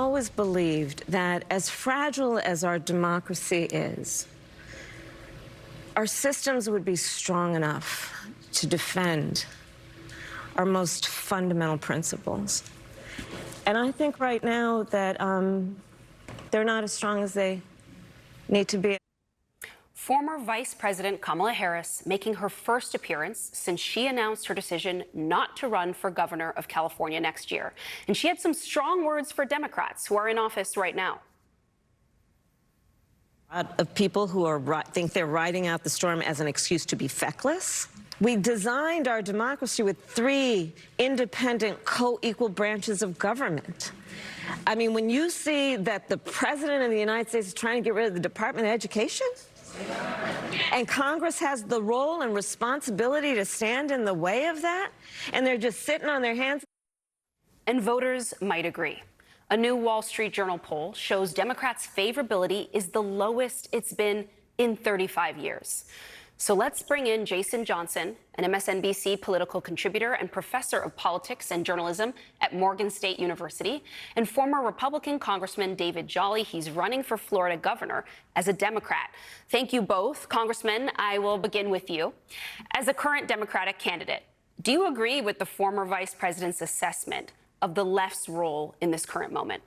always believed that as fragile as our democracy is, our systems would be strong enough to defend our most fundamental principles. And I think right now that they're not as strong as they need to be. Former Vice President Kamala Harris making her first appearance since she announced her decision not to run for governor of California next year. And she had some strong words for Democrats who are in office right now. Of people who think they're riding out the storm as an excuse to be feckless. We designed our democracy with 3 independent, co-equal branches of government. I mean, when you see that the President of the United States is trying to get rid of the Department of Education, and Congress has the role and responsibility to stand in the way of that, and they're just sitting on their hands. And voters might agree. A new Wall Street Journal poll shows Democrats' favorability is the lowest it's been in 35 years. So let's bring in Jason Johnson, an MSNBC political contributor and professor of politics and journalism at Morgan State University, and former Republican Congressman David Jolley. He's running for Florida governor as a Democrat. Thank you both. Congressman, I will begin with you. As a current Democratic candidate, do you agree with the former vice president's assessment of the left's role in this current moment?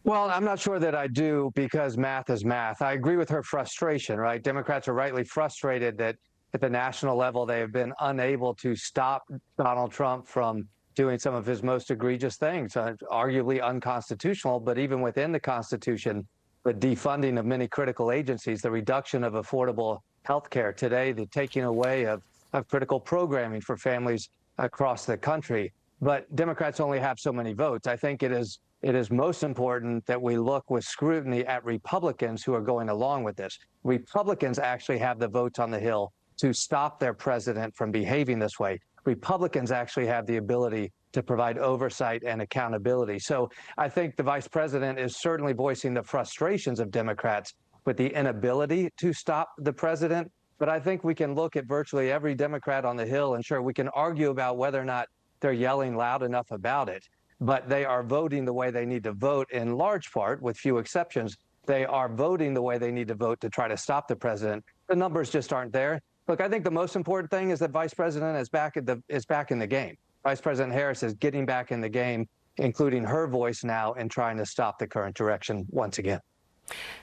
Well, I'm not sure that I do, because math is math. I agree with her frustration, right? Democrats are rightly frustrated that at the national level they have been unable to stop Donald Trump from doing some of his most egregious things, arguably unconstitutional, but even within the Constitution, the defunding of many critical agencies, the reduction of affordable health care today, the taking away of critical programming for families across the country. But Democrats only have so many votes. I think it is most important that we look with scrutiny at Republicans who are going along with this. Republicans actually have the votes on the Hill to stop their president from behaving this way. Republicans actually have the ability to provide oversight and accountability. So I think the vice president is certainly voicing the frustrations of Democrats with the inability to stop the president. But I think we can look at virtually every Democrat on the Hill, and sure, we can argue about whether or not they're yelling loud enough about it. But they are voting the way they need to vote, in large part, with few exceptions. They are voting the way they need to vote to try to stop the president. The numbers just aren't there. Look, I think the most important thing is that Vice President is back in the game. Vice President Harris is getting back in the game, including her voice now in trying to stop the current direction once again.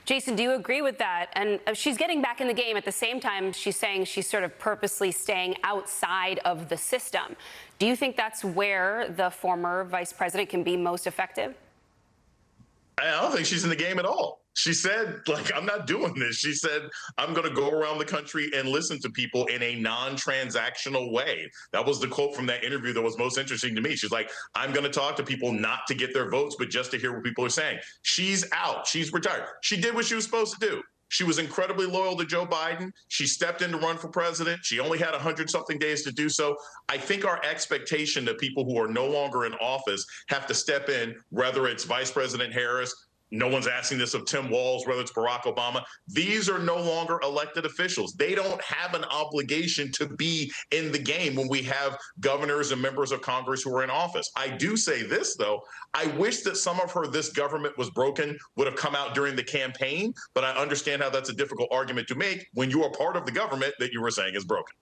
Jason, do you agree with that? And she's getting back in the game. At the same time, she's saying she's sort of purposely staying outside of the system. Do you think that's where the former vice president can be most effective? I don't think she's in the game at all. She said, like, I'm not doing this. She said, I'm going to go around the country and listen to people in a non-transactional way. That was the quote from that interview that was most interesting to me. She's like, I'm going to talk to people not to get their votes, but just to hear what people are saying. She's out. She's retired. She did what she was supposed to do. She was incredibly loyal to Joe Biden. She stepped in to run for president. She only had 100-something days to do so. I think our expectation that people who are no longer in office have to step in, whether it's Vice President Harris, no one's asking this of Tim Walz, whether it's Barack Obama. These are no longer elected officials. They don't have an obligation to be in the game when we have governors and members of Congress who are in office. I do say this, though. I wish that some of her "this government was broken" would have come out during the campaign, but I understand how that's a difficult argument to make when you are part of the government that you were saying is broken.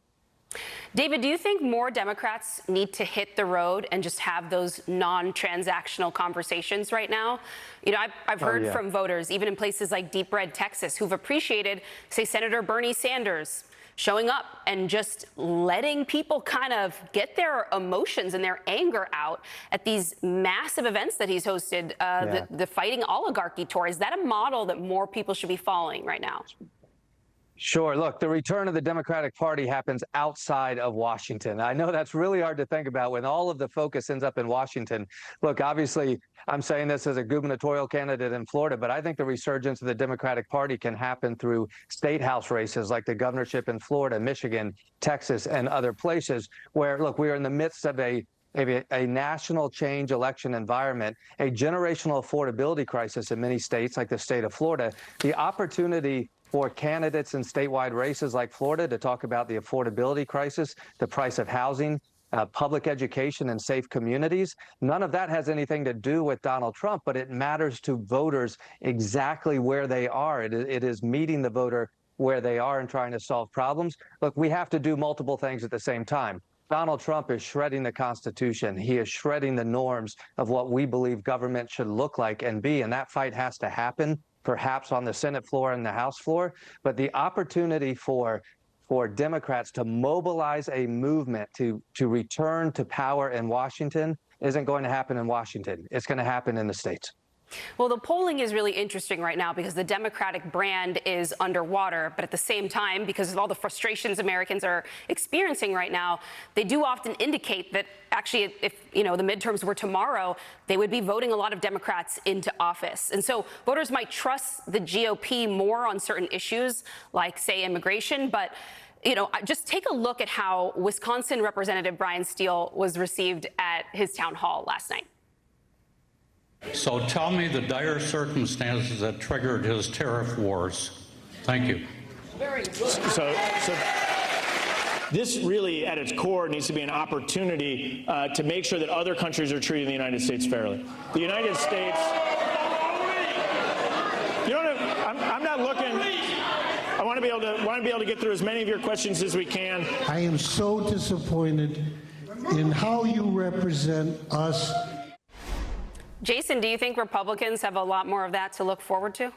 David, do you think more Democrats need to hit the road and just have those non-transactional conversations right now? You know, I've heard from voters, even in places like Deep Red, Texas, who've appreciated, say, Senator Bernie Sanders showing up and just letting people kind of get their emotions and their anger out at these massive events that he's hosted, the Fighting Oligarchy Tour. Is that a model that more people should be following right now? Sure. Look, the return of the Democratic Party happens outside of Washington. I know that's really hard to think about when all of the focus ends up in Washington. Look, obviously, I'm saying this as a gubernatorial candidate in Florida, but I think the resurgence of the Democratic Party can happen through state house races like the governorship in Florida, Michigan, Texas, and other places where, look, we are in the midst of a national change election environment, a generational affordability crisis in many states like the state of Florida. The opportunity for candidates in statewide races like Florida to talk about the affordability crisis, the price of housing, public education and safe communities. None of that has anything to do with Donald Trump, but it matters to voters exactly where they are. It is meeting the voter where they are and trying to solve problems. Look, we have to do multiple things at the same time. Donald Trump is shredding the Constitution. He is shredding the norms of what we believe government should look like and be, and that fight has to happen, perhaps on the Senate floor and the House floor. But the opportunity for Democrats to mobilize a movement to return to power in Washington isn't going to happen in Washington. It's going to happen in the states. Well, the polling is really interesting right now because the Democratic brand is underwater. But at the same time, because of all the frustrations Americans are experiencing right now, they do often indicate that actually, if the midterms were tomorrow, they would be voting a lot of Democrats into office. And so voters might trust the GOP more on certain issues like, say, immigration. But just take a look at how Wisconsin Representative Brian Steele was received at his town hall last night. So tell me the dire circumstances that triggered his tariff wars. Thank you. So this really, at its core, needs to be an opportunity to make sure that other countries are treating the United States fairly. The United States. I'm not looking. I want to be able to get through as many of your questions as we can. I am so disappointed in how you represent us. Jason, do you think Republicans have a lot more of that to look forward to?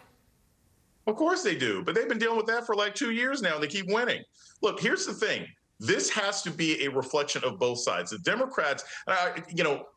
Of course they do, but they've been dealing with that for like 2 years now, and they keep winning. Look, here's the thing. This has to be a reflection of both sides. The Democrats,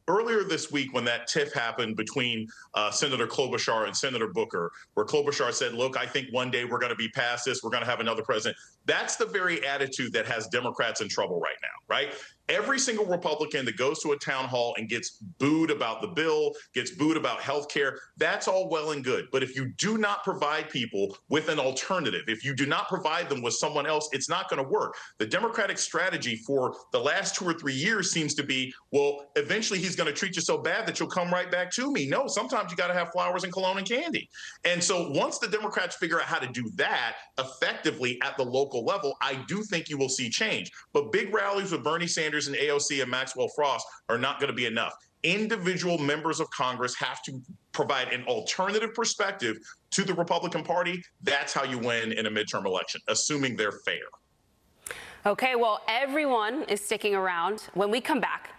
earlier this week when that tiff happened between Senator Klobuchar and Senator Booker, where Klobuchar said, look, I think one day we're going to be past this. We're going to have another president. That's the very attitude that has Democrats in trouble right now, right? Every single Republican that goes to a town hall and gets booed about the bill, gets booed about health care, that's all well and good. But if you do not provide people with an alternative, if you do not provide them with someone else, it's not going to work. The Democratic strategy for the last 2 or 3 years seems to be, well, eventually he's going to treat you so bad that you'll come right back to me. No, sometimes you got to have flowers and cologne and candy. And so once the Democrats figure out how to do that effectively at the local level, I do think you will see change. But big rallies with Bernie Sanders and AOC and Maxwell Frost are not going to be enough. Individual members of Congress have to provide an alternative perspective to the Republican Party. That's how you win in a midterm election, assuming they're fair. Okay, well, everyone is sticking around. When we come back,